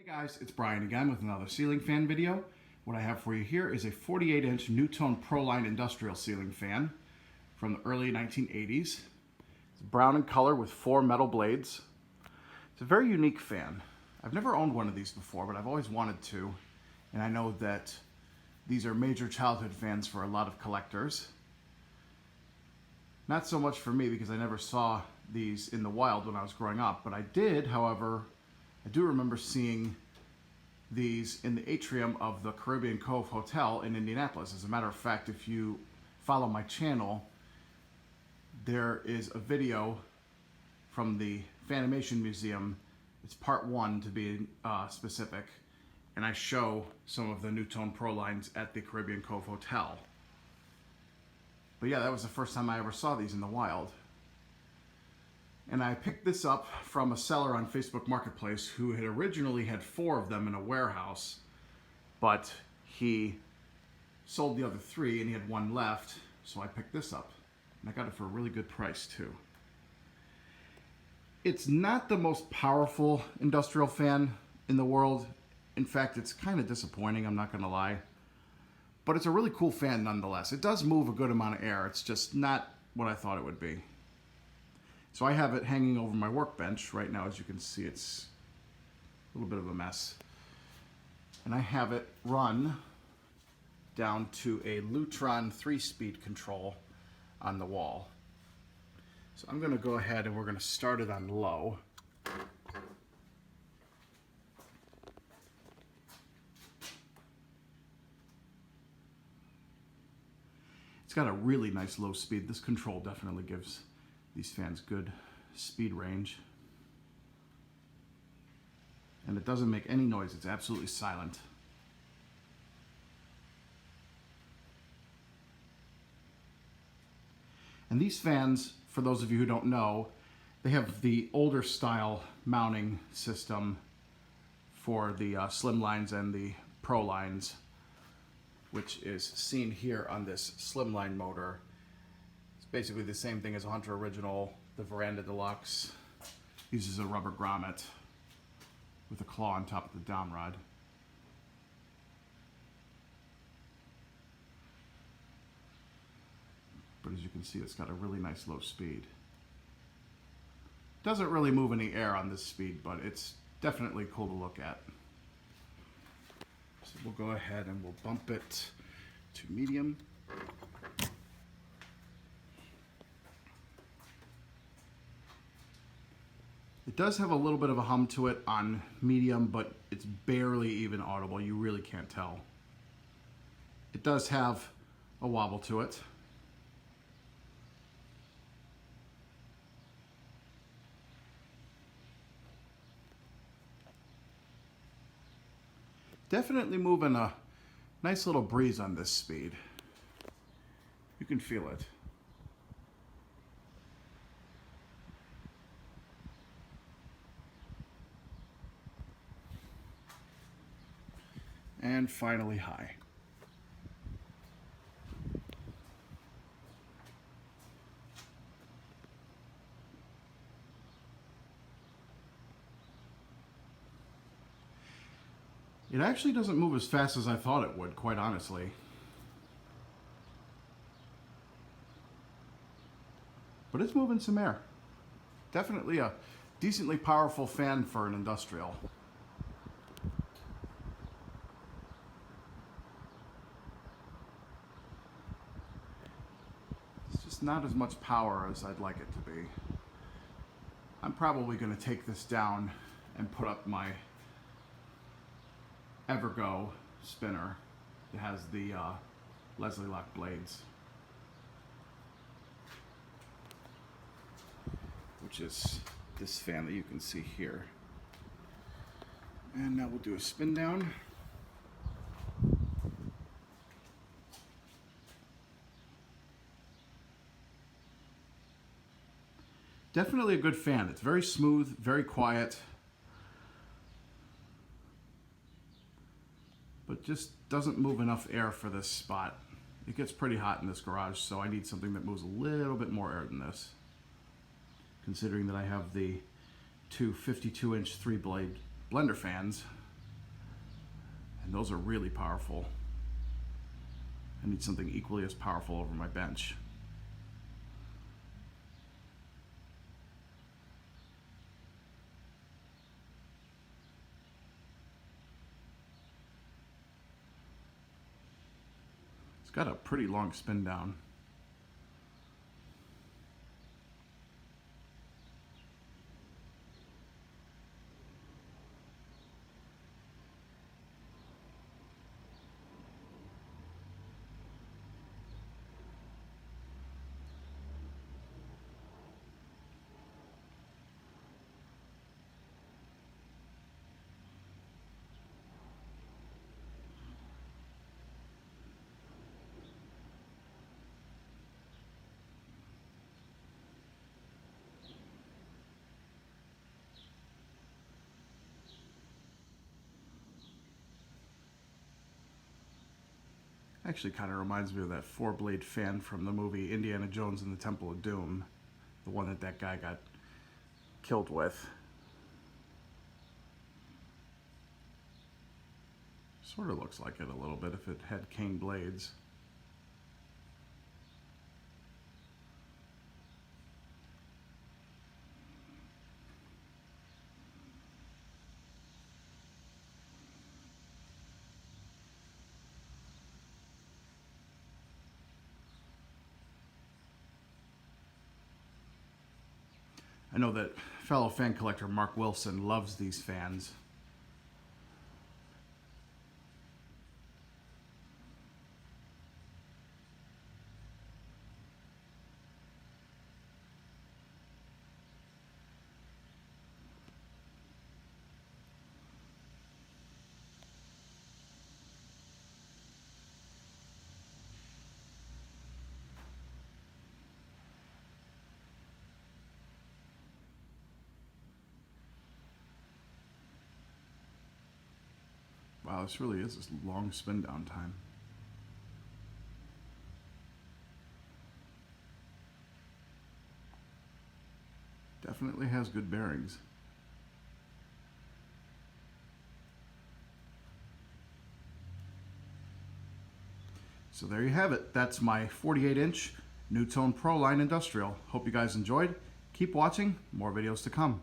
Hey guys, it's Brian again with another ceiling fan video. What I have for you here is a 48-inch NuTone Proline industrial ceiling fan from the early 1980s. It's brown in color with 4 metal blades. It's a very unique fan. I've never owned one of these before, but I've always wanted to. And I know that these are major childhood fans for a lot of collectors. Not so much for me because I never saw these in the wild when I was growing up, but I did, however, I do remember seeing these in the atrium of the Caribbean Cove Hotel in Indianapolis. As a matter of fact, if you follow my channel, there is a video from the Fanimation Museum. It's part 1 to be specific, and I show some of the NuTone Prolines at the Caribbean Cove Hotel. But yeah, that was the first time I ever saw these in the wild. And I picked this up from a seller on Facebook Marketplace who had originally had 4 of them in a warehouse, but he sold the other 3 and he had 1 left, so I picked this up. And I got it for a really good price too. It's not the most powerful industrial fan in the world. In fact, it's kind of disappointing, I'm not gonna lie. But it's a really cool fan nonetheless. It does move a good amount of air. It's just not what I thought it would be. So I have it hanging over my workbench. Right now, as you can see, it's a little bit of a mess. And I have it run down to a NuTone 3-speed control on the wall. So I'm gonna go ahead and we're gonna start it on low. It's got a really nice low speed. This control definitely gives these fans good speed range. And it doesn't make any noise. It's absolutely silent. And these fans, for those of you who don't know, they have the older style mounting system for the Slimlines and the Prolines, which is seen here on this Slimline motor. It's basically the same thing as a Hunter Original. The Veranda Deluxe uses a rubber grommet with a claw on top of the down rod. But as you can see, it's got a really nice low speed. Doesn't really move any air on this speed, but it's definitely cool to look at. So we'll go ahead and we'll bump it to medium. It does have a little bit of a hum to it on medium, but it's barely even audible. You really can't tell. It does have a wobble to it. Definitely moving a nice little breeze on this speed. You can feel it. And finally high. It actually doesn't move as fast as I thought it would, quite honestly. But it's moving some air. Definitely a decently powerful fan for an industrial. It's just not as much power as I'd like it to be. I'm probably going to take this down and put up my Evergo spinner that has the Leslie lock blades, which is this fan that you can see here. And now we'll do a spin down. Definitely a good fan. It's very smooth, very quiet, but just doesn't move enough air for this spot. It gets pretty hot in this garage, so I need something that moves a little bit more air than this, considering that I have the two 52-inch 3-blade blender fans And those are really powerful. I need something equally as powerful over my bench. It's got a pretty long spin down. Actually kind of reminds me of that 4-blade fan from the movie Indiana Jones and the Temple of Doom. The one that guy got killed with. Sort of looks like it a little bit if it had cane blades. I know that fellow fan collector Mark Wilson loves these fans. Wow, this really is a long spin down time. Definitely has good bearings. So there you have it. That's my 48-inch NuTone Proline Industrial. Hope you guys enjoyed. Keep watching. More videos to come.